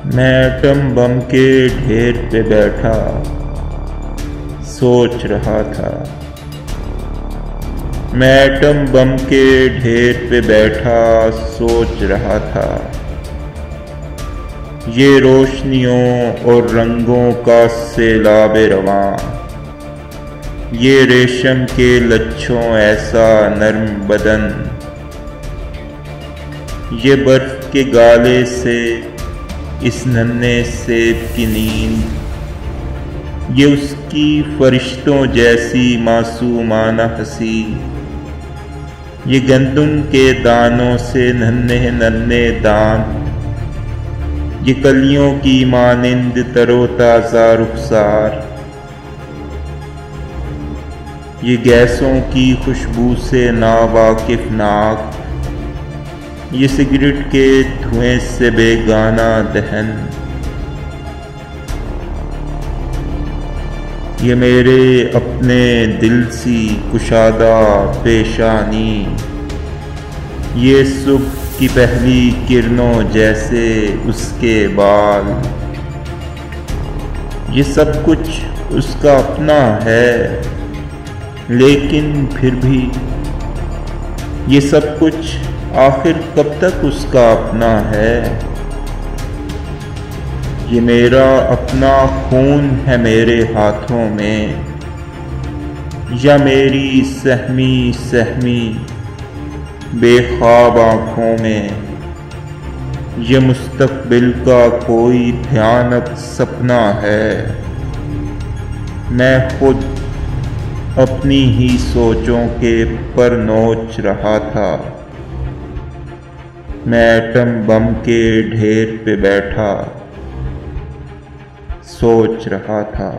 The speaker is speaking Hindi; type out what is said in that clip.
मैं एटम बम के ढेर पे बैठा सोच रहा था। मैं एटम बम के ढेर पे बैठा सोच रहा था। ये रोशनियों और रंगों का सैलाब रवां, ये रेशम के लच्छों ऐसा नर्म बदन, ये बर्फ के गाले से इस नन्हे सेब की नींद, ये उसकी फरिश्तों जैसी मासूमाना हंसी, ये गंदम के दानों से नन्हे नन्हे दांत, ये कलियों की मानिंद तरोताज़ा रुखसार, ये गैसों की खुशबू से नावाकिफ नाक, ये सिगरेट के धुएं से बेगाना दहन, ये मेरे अपने दिल सी कुशादा पेशानी, ये सुबह की पहली किरणों जैसे उसके बाल, ये सब कुछ उसका अपना है, लेकिन फिर भी ये सब कुछ आखिर कब तक उसका अपना है। ये मेरा अपना खून है मेरे हाथों में, या मेरी सहमी सहमी बेख्वाब आँखों में, ये मुस्तकबिल का कोई भयानक सपना है। मैं खुद अपनी ही सोचों के पर नोच रहा था। मैं एटम बम के ढेर पे बैठा सोच रहा था।